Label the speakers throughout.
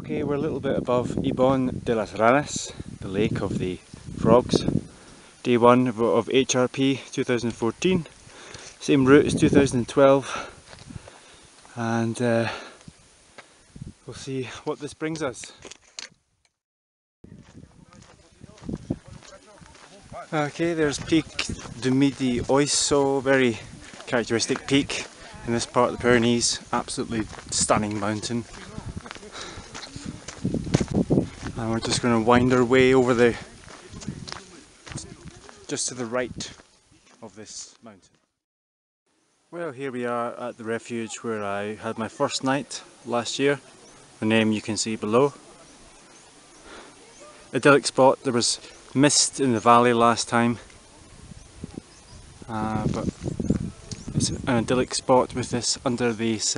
Speaker 1: Okay, we're a little bit above Ibon de las Ranas, the lake of the frogs. Day 1 of HRP 2014, same route as 2012, and we'll see what this brings us. Okay, there's Peak du Midi Oiseau, very characteristic peak in this part of the Pyrenees, absolutely stunning mountain. And we're just going to wind our way over just to the right of this mountain. Well, here we are at the refuge where I had my first night last year. The name you can see below. Idyllic spot. There was mist in the valley last time, but it's an idyllic spot with this under this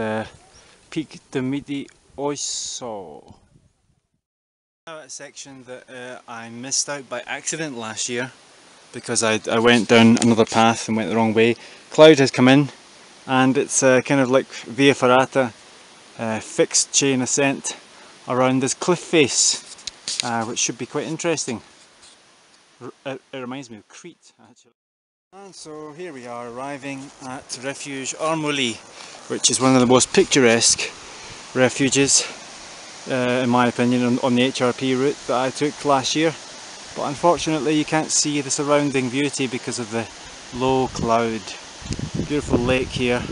Speaker 1: Pic du Midi Oiseau. Now a section that I missed out by accident last year because I went down another path and went the wrong way. Cloud has come in and it's kind of like Via Ferrata, fixed chain ascent around this cliff face, which should be quite interesting. It reminds me of Crete actually. And so here we are arriving at Refuge Armouilly, which is one of the most picturesque refuges in my opinion on the HRP route that I took last year. But unfortunately you can't see the surrounding beauty because of the low cloud. Beautiful lake here,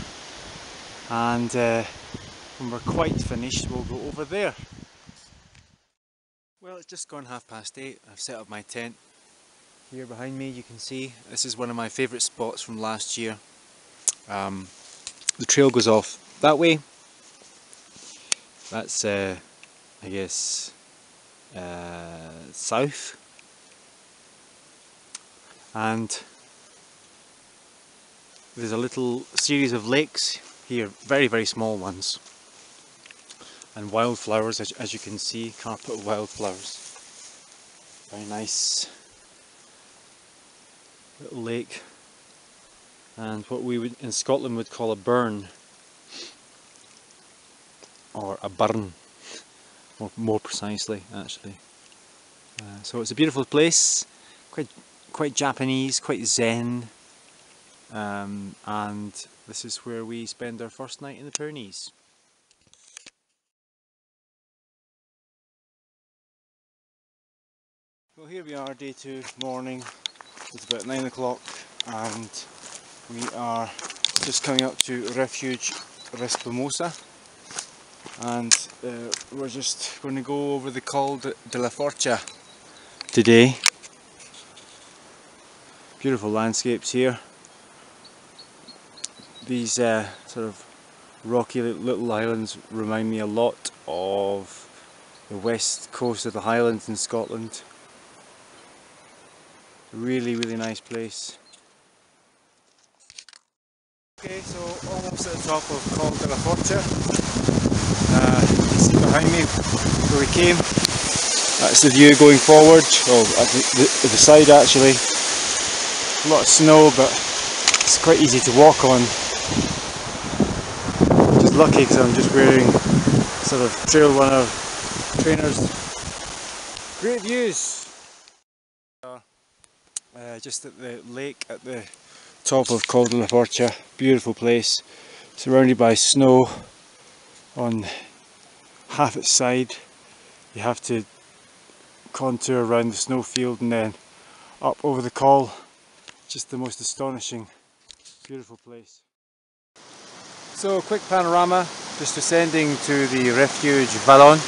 Speaker 1: and when we're quite finished we'll go over there. Well, it's just gone 8:30. I've set up my tent. Here behind me you can see this is one of my favourite spots from last year. The trail goes off that way. That's I guess south, and there's a little series of lakes here, very small ones, and wildflowers as you can see, carpet of wildflowers. Very nice little lake, and what we would in Scotland would call a burn, or a burn, more precisely actually. So it's a beautiful place, quite Japanese, quite zen, and this is where we spend our first night in the Pyrenees. Well, here we are, day 2, morning. It's about 9 o'clock and we are just coming up to Refuge Respumosa, and we're just going to go over the Col de la Forcha today. Beautiful landscapes here. These sort of rocky little islands remind me a lot of the west coast of the Highlands in Scotland. Really nice place. Okay, so almost at the top of Col de la Forcha. You can see behind me where we came. That's the view going forward, or at the side actually. A lot of snow, but it's quite easy to walk on. Just lucky because I'm just wearing sort of trail runner trainers. Great views! Just at the lake at the top of Col de la Forcha, beautiful place, surrounded by snow on half its side. You have to contour around the snowfield and then up over the col. Just the most astonishing, beautiful place. So, quick panorama, just descending to the Refuge Vallon.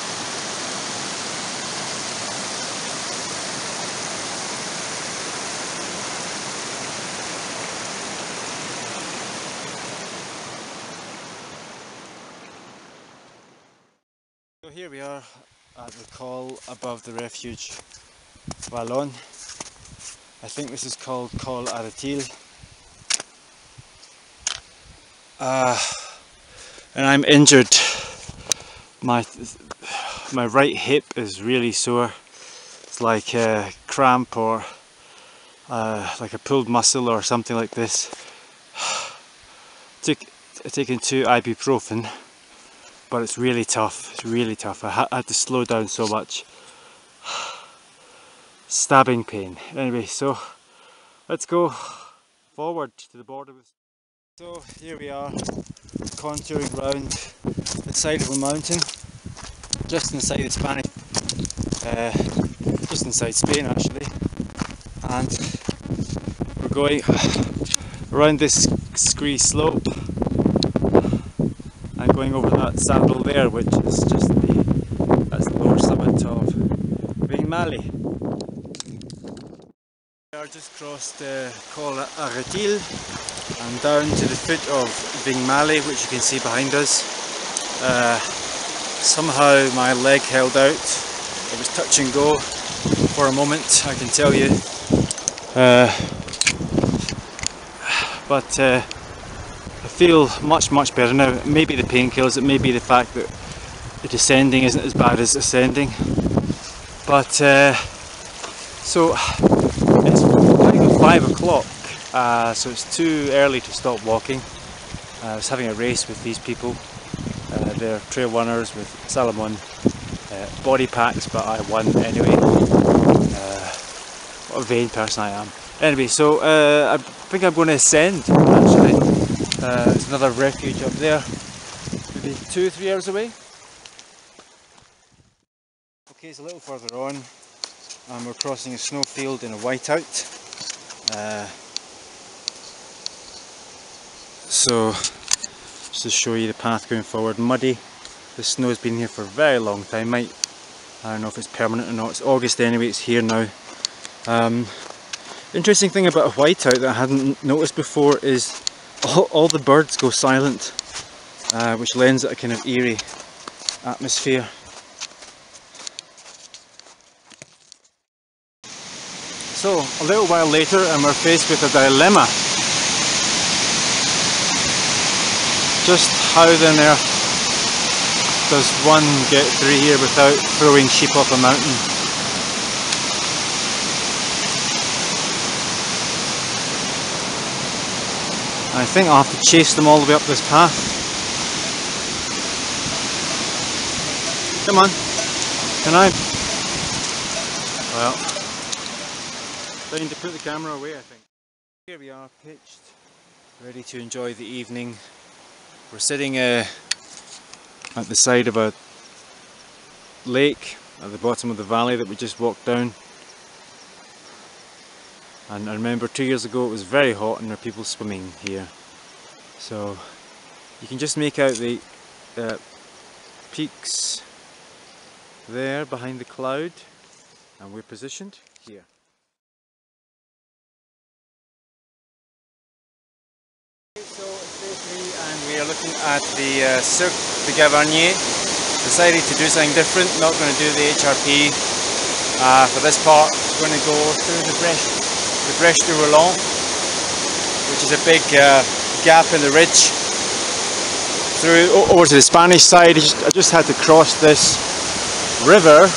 Speaker 1: So here we are at the col above the Refuge Vallon. I think this is called Col Aratil. And I'm injured. My right hip is really sore. It's like a cramp or like a pulled muscle or something like this. Taken 2 ibuprofen, but it's really tough. It's really tough. I had to slow down so much. Stabbing pain. Anyway, so let's go forward to the border. So here we are, contouring round the side of a mountain, just inside the Spanish, just inside Spain actually, and we're going around this scree slope and going over that saddle there, which is just that's the lower summit of Vignale. We are just crossed Col Aretil and down to the foot of Vignale, which you can see behind us. Somehow my leg held out. It was touch and go for a moment, I can tell you. But I feel much better now. It may be the painkillers, it may be the fact that the descending isn't as bad as ascending. But so it's kind of 5 o'clock, so it's too early to stop walking. I was having a race with these people. They're trail runners with Salomon body packs, but I won anyway. What a vain person I am. Anyway, so I think I'm going to ascend actually. There's another refuge up there, maybe 2-3 hours away. Okay, it's a little further on and we're crossing a snowfield in a whiteout. So just to show you the path going forward, muddy. The snow's been here for a very long time. I don't know if it's permanent or not. It's August anyway, it's here now. Interesting thing about a whiteout that I hadn't noticed before is all the birds go silent, which lends it a kind of eerie atmosphere. So a little while later and we're faced with a dilemma. Just how on earth does one get through here without throwing sheep off a mountain? I think I'll have to chase them all the way up this path. Come on, can I? Well, time to put the camera away, I think. Here we are, pitched, ready to enjoy the evening. We're sitting at the side of a lake at the bottom of the valley that we just walked down. And I remember 2 years ago it was very hot and there were people swimming here. So you can just make out the peaks there behind the cloud, and we're positioned here. So it's day 3 and we are looking at the Cirque de Gavarnie. Decided to do something different, not going to do the HRP. For this part we're going to go through the Breche de Roland, which is a big gap in the ridge through over to the Spanish side. I just had to cross this river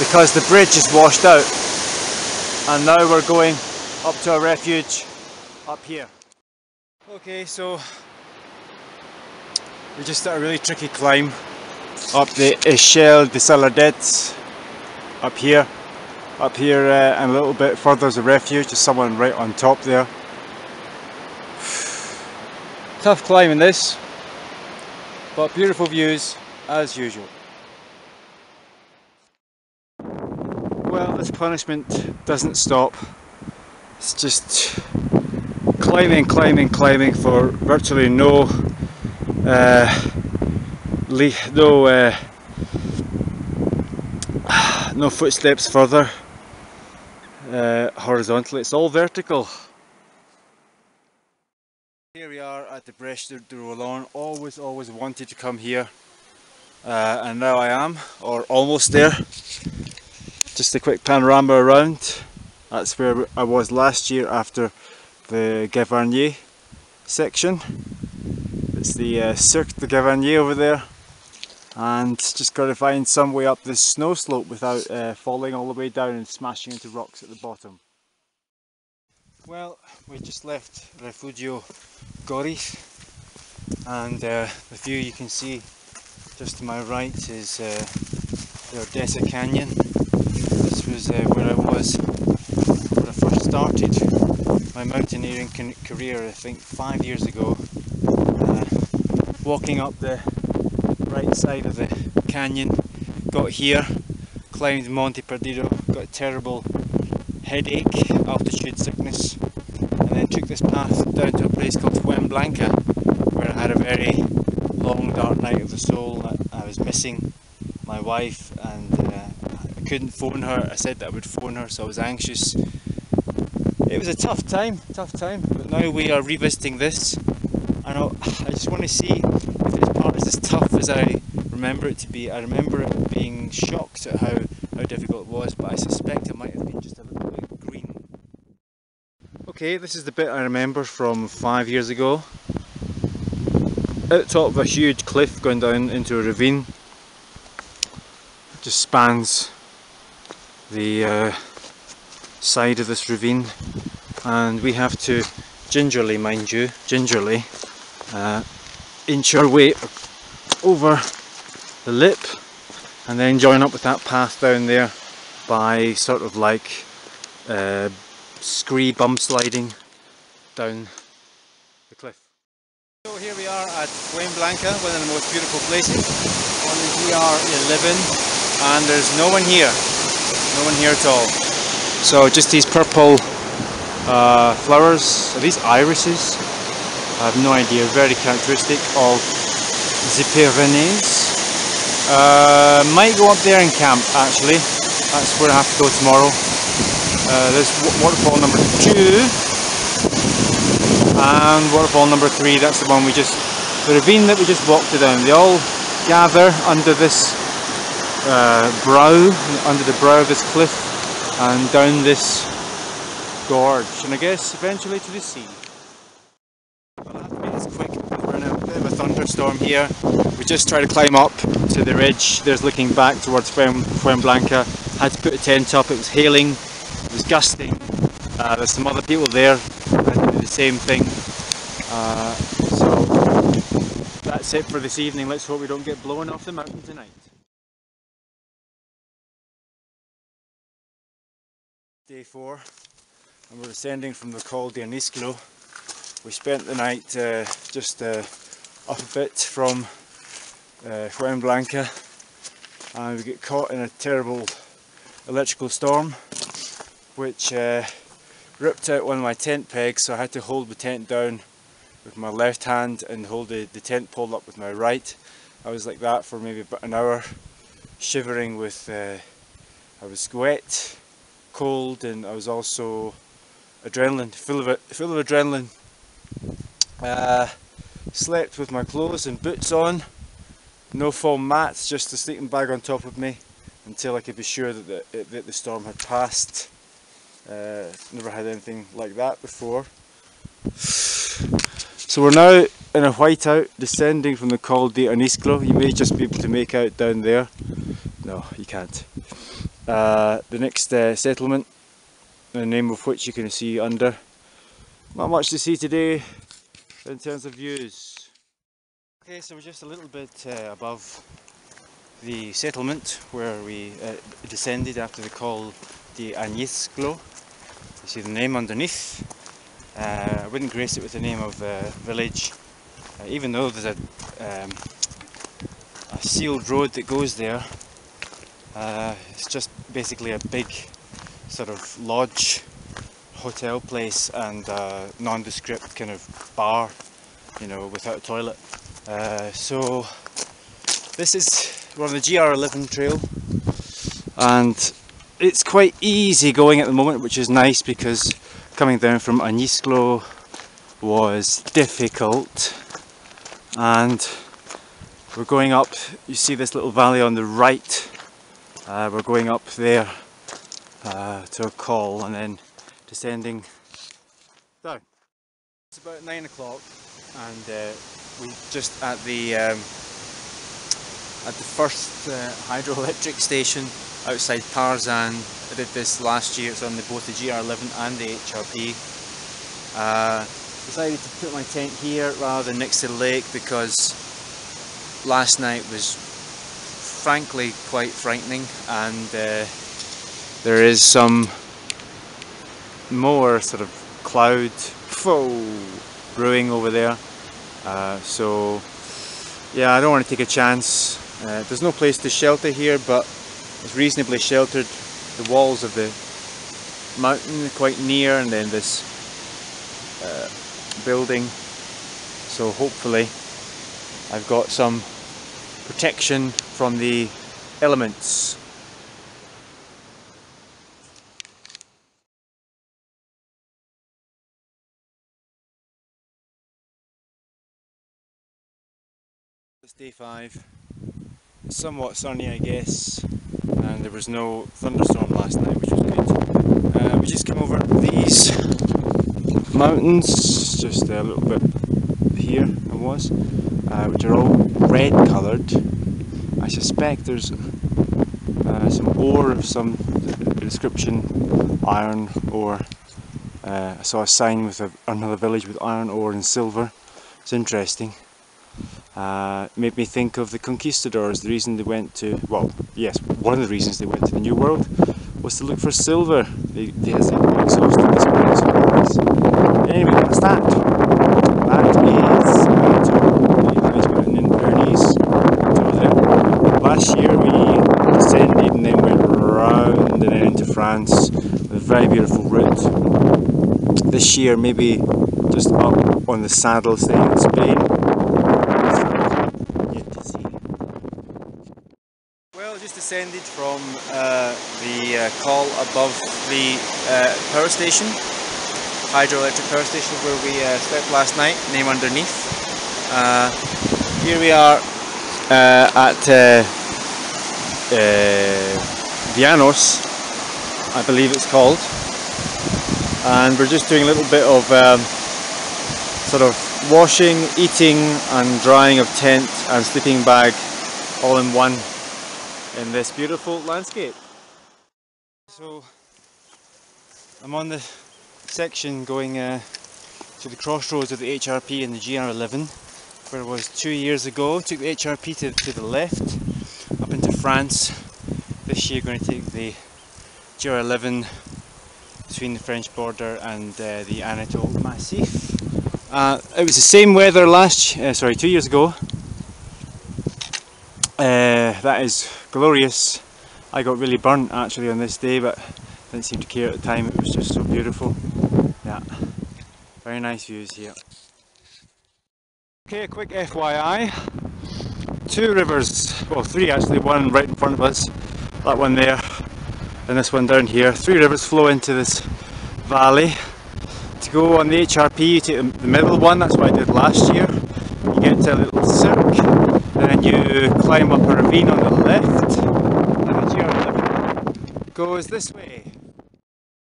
Speaker 1: because the bridge is washed out, and now we're going up to a refuge up here. Okay, so we just did a really tricky climb up the Echelle de Saladets up here. Up here and a little bit further is a refuge. There's someone right on top there. Tough climbing this, but beautiful views as usual. Well, this punishment doesn't stop. It's just climbing for virtually no no footsteps further horizontally. It's all vertical. Here we are at the Breche de Roland. Always wanted to come here, and now I am, or almost there. Just a quick panorama around. That's where I was last year after the Gavarnie section. It's the Cirque de Gavarnie over there, and just got to find some way up this snow slope without falling all the way down and smashing into rocks at the bottom. Well, we just left Refugio Goris, and the view you can see just to my right is the Breche Canyon. This was where I was when I first started my mountaineering career, I think 5 years ago. Walking up the right side of the canyon, got here, climbed Monte Perdido, got a terrible headache, altitude sickness, and then took this path down to a place called Blanca, where I had a very long dark night of the soul. I was missing my wife and I couldn't phone her. I said that I would phone her, so I was anxious. It was a tough time, but now we are revisiting this. I just want to see if this part is as tough as I remember it to be. I remember it being shocked at how difficult it was, but I suspect it might have been just a little bit green. Okay, this is the bit I remember from 5 years ago. At the top of a huge cliff going down into a ravine. It just spans the side of this ravine, and we have to gingerly, mind you, inch our way over the lip and then join up with that path down there by sort of like scree bump sliding down the cliff. So here we are at Blanca, one of the most beautiful places on the GR11, and there's no one here at all. So just these purple flowers, are these irises? I have no idea, very characteristic of the Pyrenees. Might go up there and camp actually, that's where I have to go tomorrow. There's waterfall number 2 and waterfall number 3, that's the one the ravine that we just walked down. They all gather under this under the brow of this cliff and down this gorge, and I guess eventually to the sea. Well, I have to make this quick. We're in a bit of a thunderstorm here. We just tried to climb up to the ridge. There's looking back towards Blanca. Had to put a tent up. It was hailing. It was gusting. There's some other people there. Had to do the same thing. So that's it for this evening. Let's hope we don't get blown off the mountain tonight. Day 4, and we're descending from the Col d'Anisclo. We spent the night just up a bit from Blanca, and we get caught in a terrible electrical storm which ripped out one of my tent pegs, so I had to hold the tent down with my left hand and hold the tent pulled up with my right. I was like that for maybe about an hour, shivering with, I was wet, cold, and I was also full of adrenaline. Slept with my clothes and boots on, no foam mats, just a sleeping bag on top of me until I could be sure that the storm had passed. Never had anything like that before. So we're now in a whiteout descending from the Col d'Anisclo. You may just be able to make out down there. No, you can't. The next settlement, the name of which you can see under. Not much to see today in terms of views. Okay, so we're just a little bit above the settlement where we descended after the Col d'Anisclo. You see the name underneath. I wouldn't grace it with the name of the village, even though there's a sealed road that goes there. It's just basically a big sort of lodge, hotel place, and nondescript kind of bar, you know, without a toilet. So this is, we're on the GR11 trail, and it's quite easy going at the moment, which is nice because coming down from Anisclo was difficult. And we're going up, you see this little valley on the right, we're going up there to a col and then descending down. It's about 9 o'clock and we just at the first hydroelectric station outside Tarzan. I did this last year, it's on both the GR11 and the HRP. decided to put my tent here rather than next to the lake because last night was frankly quite frightening, and there is some more sort of cloud brewing over there, so yeah, I don't want to take a chance. There's no place to shelter here, but it's reasonably sheltered. The walls of the mountain are quite near, and then this building, so hopefully I've got some protection from the elements. It's day 5. It's somewhat sunny, I guess, and there was no thunderstorm last night, which was good. We just came over these mountains, just a little bit here it was, which are all red coloured. I suspect there's some ore of some description, iron ore. I saw a sign with another village with iron ore and silver. It's interesting. Made me think of the conquistadors. The reason they went to, well, yes, one of the reasons they went to the New World was to look for silver. They exhausted the supplies. Anyway, what's that? That is the nice mountain in Pyrenees. Last year we descended and then went round and then into France with a very beautiful route. This year maybe just up on the saddle staying in Spain. Well, just descended from the col above the power station, hydroelectric power station where we slept last night, name underneath. Here we are at Vianos, I believe it's called, and we're just doing a little bit of sort of washing, eating and drying of tent and sleeping bag all in one in this beautiful landscape. So I'm on the section going to the crossroads of the HRP and the GR11, where I was 2 years ago. Took the HRP to the left up into France. This year going to take the GR11 between the French border and the Anatole Massif. It was the same weather 2 years ago. That is glorious. I got really burnt actually on this day, but didn't seem to care at the time. It was just so beautiful. Yeah, very nice views here. Okay, a quick FYI. 2 rivers, well 3 actually, one right in front of us, that one there, and this one down here. 3 rivers flow into this valley. To go on the HRP, you take the middle one, that's what I did last year. You get to a little cirque, then you climb up a ravine on the left, and the GR11 goes this way.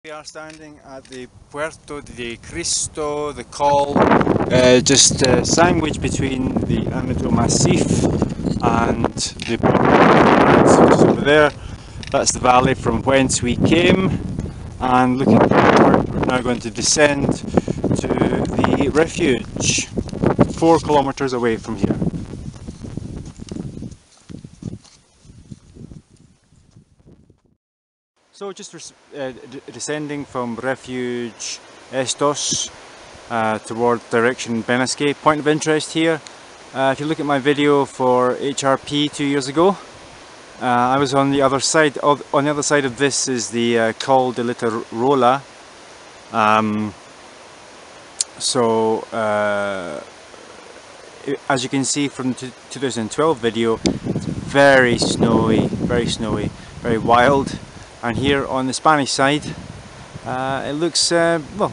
Speaker 1: We are standing at the Puerto de Cristo, the col, just sandwiched between the Anatole Massif and the border, which is over there. That's the valley from whence we came, and looking forward, we're now going to descend to the refuge, 4 kilometers away from here. So just descending from refuge Estos toward direction Benasque. Point of interest here, if you look at my video for HRP 2 years ago, I was on the other side. On the other side of this is the Col de Litorola. As you can see from the 2012 video, it's very snowy, very wild. And here on the Spanish side, it looks well,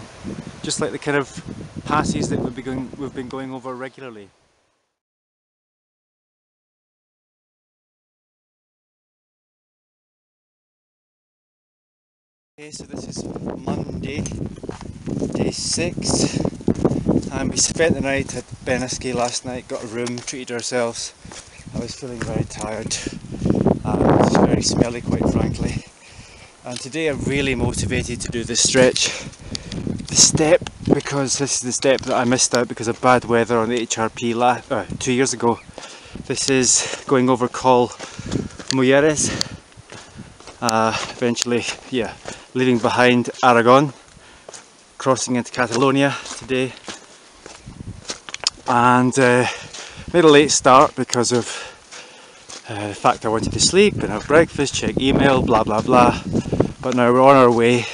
Speaker 1: just like the kind of passes that we've been going over regularly. Okay, so this is Monday, day 6, and we spent the night at Benasque last night. Got a room, treated ourselves. I was feeling very tired, just very smelly, quite frankly. And today I'm really motivated to do this stretch the step, because this is the step that I missed out because of bad weather on the HRP 2 years ago. This is going over Col Mujeres, eventually, yeah, leaving behind Aragon, crossing into Catalonia today, and made a late start because of the fact I wanted to sleep and have breakfast, check email, blah blah blah. But now we're on our way,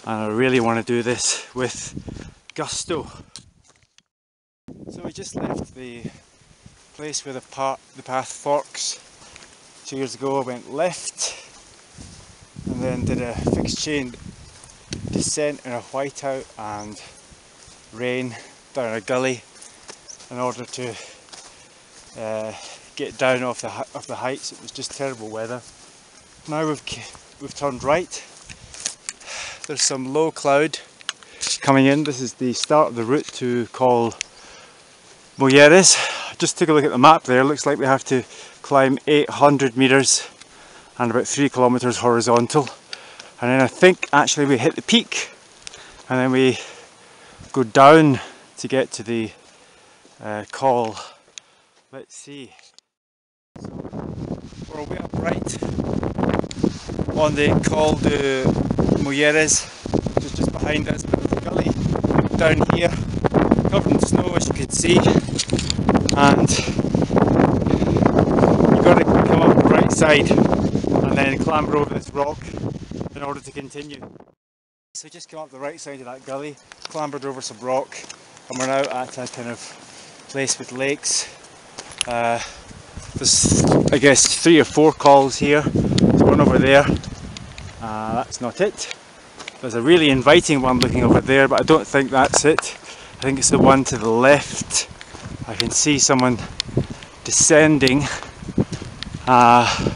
Speaker 1: and I really want to do this with gusto. So we just left the place where the path forks. 2 years ago I went left and then did a fixed chain descent in a whiteout and rain down a gully in order to get down off the heights. It was just terrible weather. Now we've turned right. There's some low cloud coming in. This is the start of the route to Col Mujeres. Just took a look at the map there. Looks like we have to climb 800 meters and about 3 kilometers horizontal. And then I think actually we hit the peak and then we go down to get to the col. Let's see. So we're way up right on the Col de Mujeres, which is just behind us, but there's a gully down here covered in snow, as you can see, and you've got to come up the right side and then clamber over this rock in order to continue. So just come up the right side of that gully, clambered over some rock, and we're now at a kind of place with lakes. There's, I guess, 3 or 4 calls here. There's one over there. That's not it. There's a really inviting one looking over there, but I don't think that's it. I think it's the one to the left. I can see someone descending. And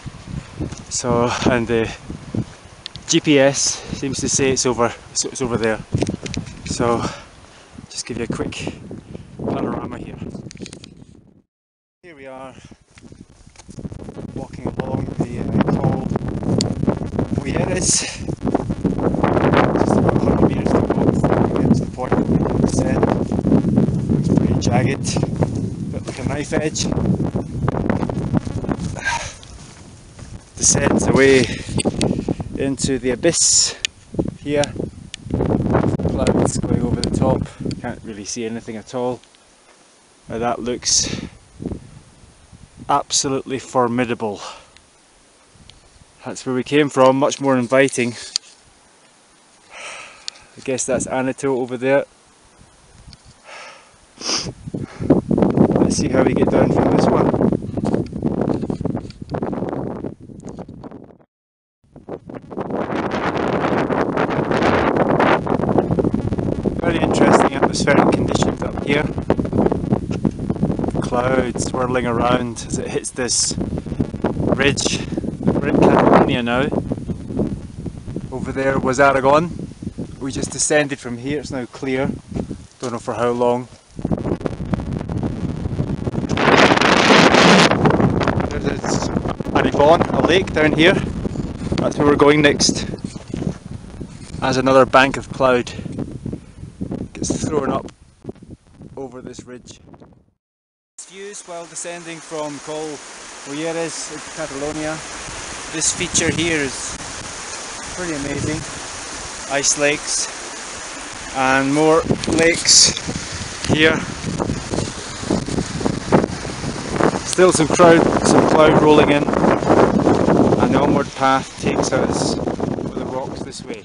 Speaker 1: the GPS seems to say it's over there. So just give you a quick panorama here. Here we are, walking along the Col Mujeres. Just about 100 meters to walk before we get to the point where we descend. It's pretty jagged, a bit like a knife edge. Descends away into the abyss here. Clouds going over the top. Can't really see anything at all. Now that looks absolutely formidable. That's where we came from, much more inviting. I guess that's Anatole over there. Let's see how we get down from this one. Very interesting atmospheric conditions up here. Clouds swirling around as it hits this ridge. We're in Catalonia now. Over there was Aragon. We just descended from here, it's now clear. Don't know for how long. There's a lake down here. That's where we're going next. As another bank of cloud gets thrown up over this ridge. Views while descending from Col Mujeres into Catalonia. This feature here is pretty amazing. Ice lakes and more lakes here. Still some cloud rolling in, and the onward path takes us over the rocks this way.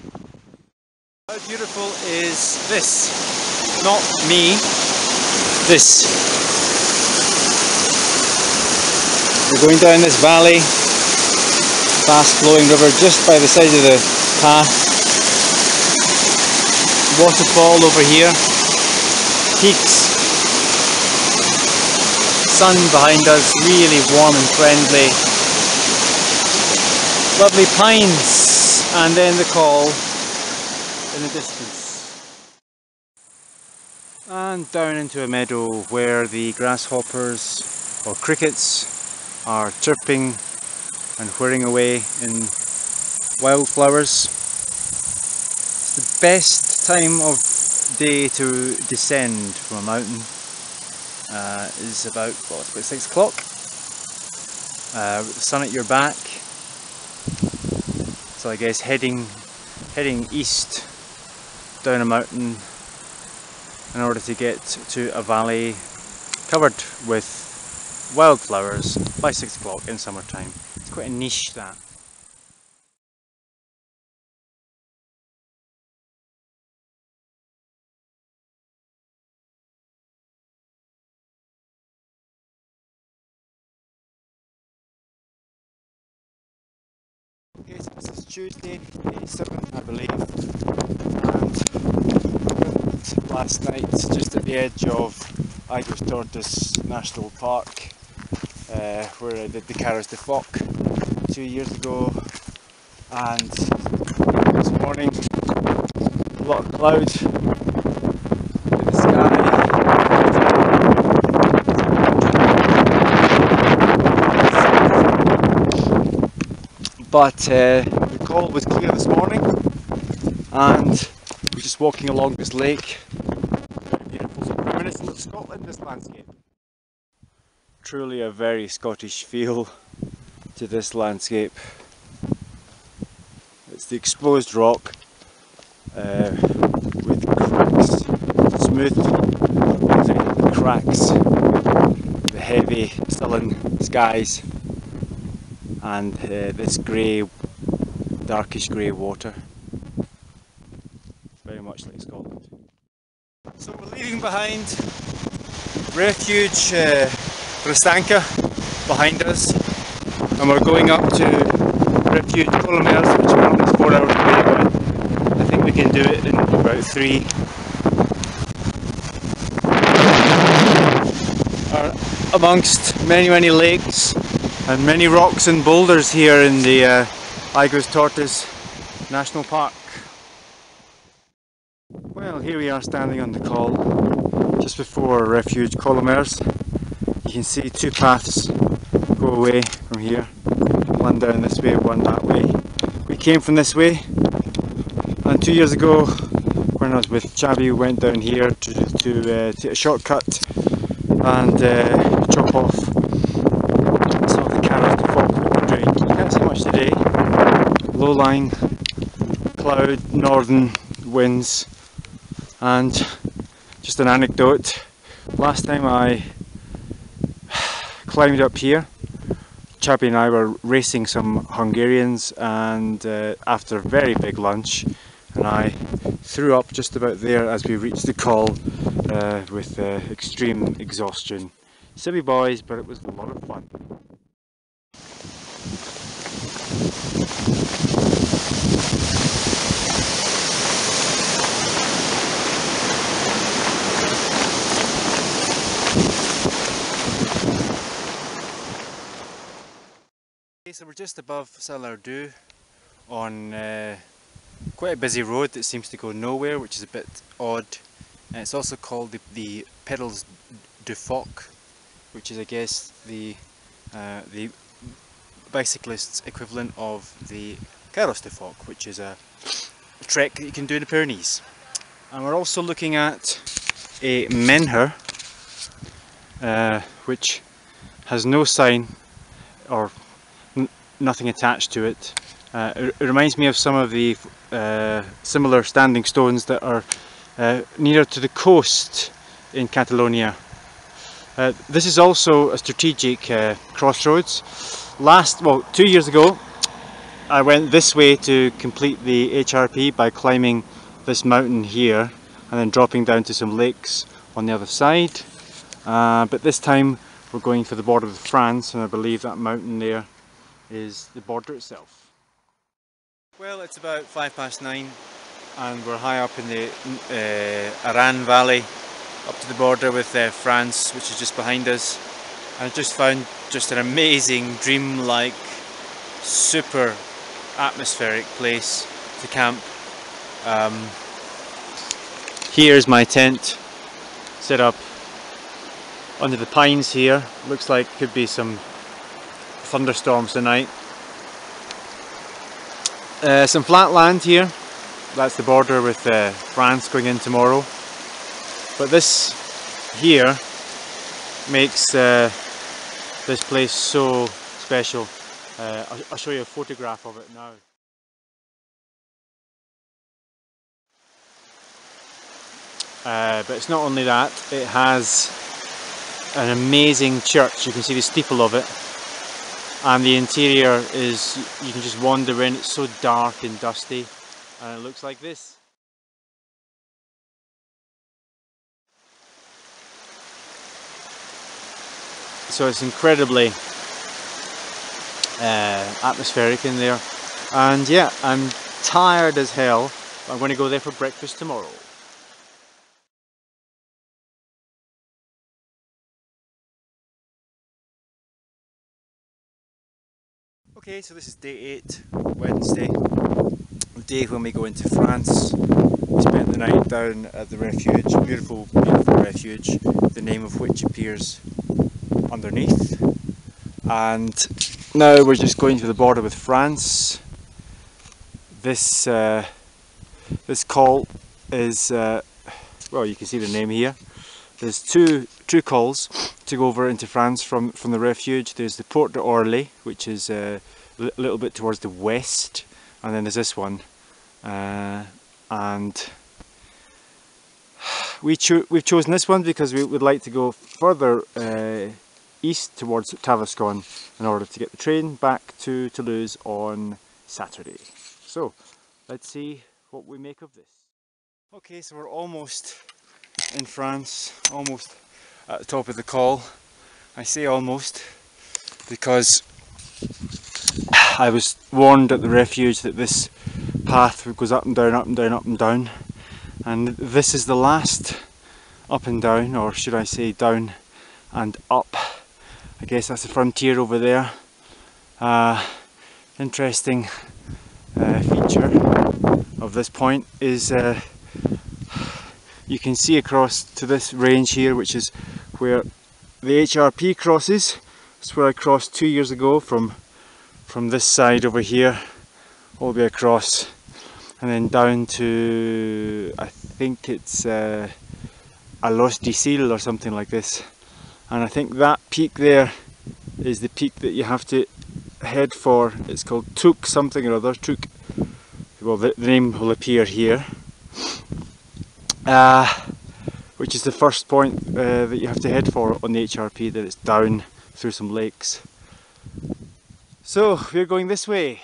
Speaker 1: How beautiful is this? Not me, this. We're going down this valley, fast flowing river just by the side of the path. Waterfall over here, peaks, sun behind us, really warm and friendly. Lovely pines, and then the col in the distance. And down into a meadow where the grasshoppers or crickets are chirping and whirring away in wildflowers. It's the best time of day to descend from a mountain is about, well, it's about 6 o'clock. With the sun at your back, so I guess heading east down a mountain in order to get to a valley covered with wildflowers by 6 o'clock in summertime. It's quite a niche, that. Okay, so this is Tuesday, the 7th, I believe, and last night just at the edge of Tortoise National Park, where I did the Carros de Foc 2 years ago, and this morning a lot of cloud in the sky. But the call was clear this morning, and we're just walking along this lake. Beautiful, so reminiscent of Scotland, this landscape. Truly a very Scottish feel to this landscape. It's the exposed rock with cracks, smooth cracks, the heavy sullen skies, and this grey, darkish grey water. Very much like Scotland. So we're leaving behind refuge Rostanka behind us, and we're going up to refuge Pyrenees, which is almost 4 hours away, but I think we can do it in about 3. Amongst many lakes and many rocks and boulders here in the Tortoise National Park. Well, here we are standing on the col just before refuge Pyrenees. You can see 2 paths go away from here, one down this way, one that way. We came from this way, and 2 years ago when I was with Chabi, we went down here to take a shortcut and chop off some of the Carros de Foc that we're doing. You can't see much today. Low lying, cloud, northern winds, and just an anecdote. Last time I climbed up here, Chabi and I were racing some Hungarians, and after a very big lunch, and I threw up just about there as we reached the col with extreme exhaustion. Silly boys, but it was a lot of fun. So we're just above Saint-Lardou on quite a busy road that seems to go nowhere, which is a bit odd. And it's also called the Pedals du Foc, which is, I guess, the bicyclists' equivalent of the Carros de Foc, which is a trek that you can do in the Pyrenees. And we're also looking at a menhir, which has no sign or nothing attached to it. It reminds me of some of the similar standing stones that are nearer to the coast in Catalonia. This is also a strategic crossroads. 2 years ago I went this way to complete the HRP by climbing this mountain here and then dropping down to some lakes on the other side. But this time we're going for the border with France, and I believe that mountain there is the border itself. Well, it's about 9:05 and we're high up in the Aran Valley, up to the border with France, which is just behind us. And I just found just an amazing, dream-like, super atmospheric place to camp. Here's my tent set up under the pines here. Looks like could be some thunderstorms tonight. Some flat land here, that's the border with France going in tomorrow. But this here makes this place so special. I'll show you a photograph of it now. But it's not only that, it has an amazing church. You can see the steeple of it, and the interior is, you can just wander in. It's so dark and dusty, and it looks like this. So it's incredibly atmospheric in there, and yeah, I'm tired as hell. I'm going to go there for breakfast tomorrow. Okay, so this is day 8, Wednesday, the day when we go into France. We spent the night down at the refuge, beautiful, beautiful refuge, the name of which appears underneath. And now we're just going to the border with France. This this col is, well, you can see the name here. There's two cols to go over into France from the refuge. There's the Porte d'Orly, which is a little bit towards the west, and then there's this one. And we've chosen this one because we would like to go further east towards Tavascon in order to get the train back to Toulouse on Saturday. So let's see what we make of this. Okay, so we're almost in France, almost at the top of the col. I say almost because I was warned at the refuge that this path goes up and down, up and down, up and down, and this is the last up and down, or should I say down and up. I guess that's the frontier over there. Interesting feature of this point is you can see across to this range here, which is where the HRP crosses. It's where I crossed 2 years ago from this side over here all the way across, and then down to, I think it's Los d'Isil or something like this. And I think that peak there is the peak that you have to head for. It's called Thru-hike something or other. Thru-hike. Well, the name will appear here. Which is the first point that you have to head for on the HRP, that it's down through some lakes. So we're going this way.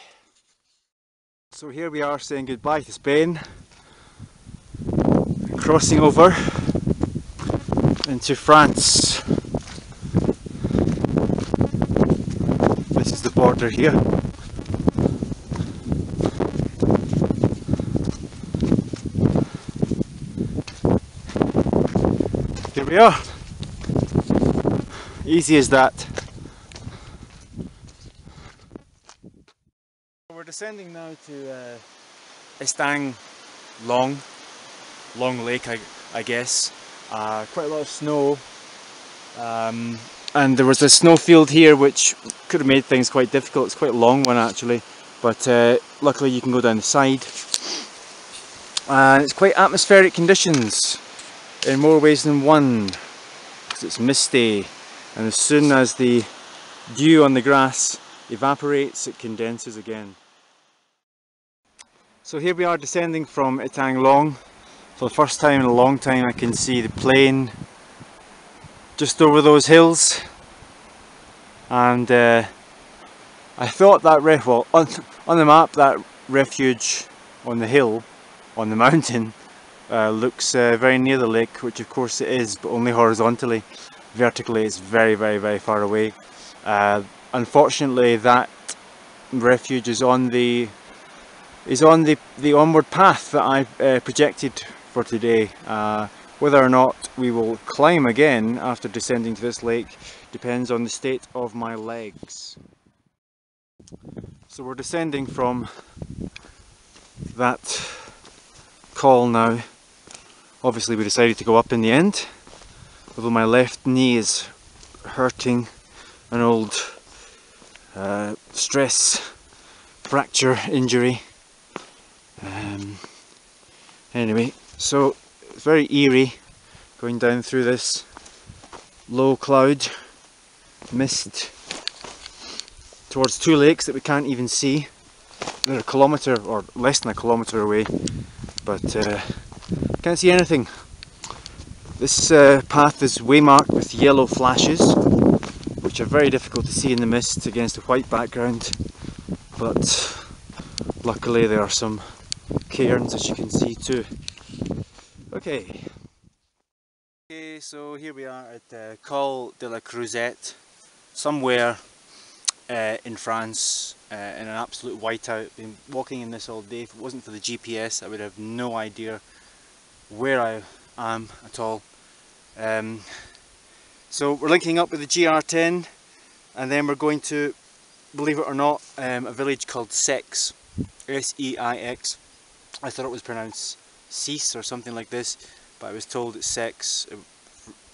Speaker 1: So here we are saying goodbye to Spain, crossing over into France. This is the border here. Here we are. Easy as that. We're descending now to Estang Long Lake, I guess. Quite a lot of snow, and there was a snowfield here which could have made things quite difficult. It's quite a long one actually, but luckily you can go down the side. And it's quite atmospheric conditions in more ways than one, because it's misty, and as soon as the dew on the grass evaporates, it condenses again. So here we are descending from Etang Long. For the first time in a long time I can see the plain just over those hills, and I thought that on the map that refuge on the hill, on the mountain, looks very near the lake, which of course it is, but only horizontally. Vertically it's very, very, very far away. Unfortunately that refuge is on the onward path that I projected for today. Whether or not we will climb again after descending to this lake depends on the state of my legs. So we're descending from that col now. Obviously we decided to go up in the end, although my left knee is hurting, an old stress fracture injury. Anyway, so it's very eerie going down through this low cloud mist towards two lakes that we can't even see. They're a kilometre or less than a kilometre away, but can't see anything. This path is waymarked with yellow flashes, which are very difficult to see in the mist against a white background, but luckily there are some cairns, as you can see too. Okay, so here we are at Col de la Cruzette, somewhere in France, in an absolute whiteout. Been walking in this all day. If it wasn't for the GPS, I would have no idea where I am at all. So we're linking up with the GR10, and then we're going to, believe it or not, a village called Seix, S-E-I-X. I thought it was pronounced Cease or something like this, but I was told it's Seix,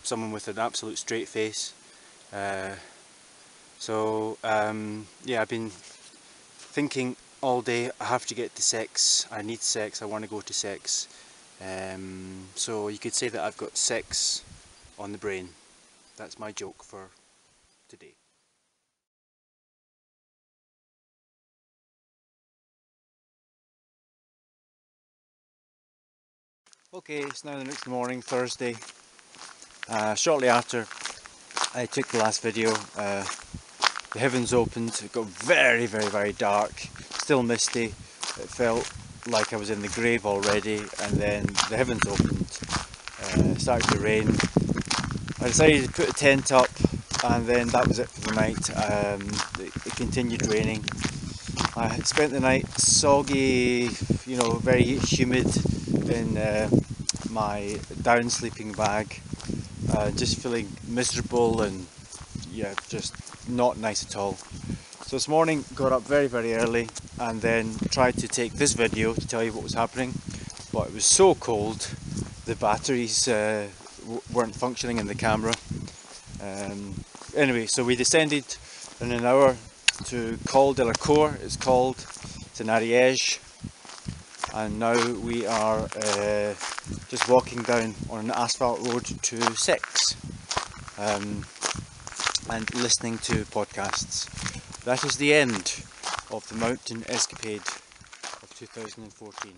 Speaker 1: someone with an absolute straight face. Yeah, I've been thinking all day, I have to get to Seix, I need Seix, I want to go to Seix. So you could say that I've got Seix on the brain. That's my joke for today. Okay, it's now the next morning, Thursday. Shortly after I took the last video, the heavens opened. It got very, very, very dark, still misty. It felt like I was in the grave already, and then the heavens opened, started to rain. I decided to put a tent up, and then that was it for the night. It continued raining. I spent the night soggy, you know, very humid in my down sleeping bag, just feeling miserable and yeah, just not nice at all. So this morning got up very, very early and then tried to take this video to tell you what was happening, but it was so cold the batteries weren't functioning in the camera. Anyway, so we descended in an hour to Col de la Cour, it's called. It's in Ariège, and now we are just walking down on an asphalt road to Seix, and listening to podcasts. That is the end of the mountain escapade of 2014.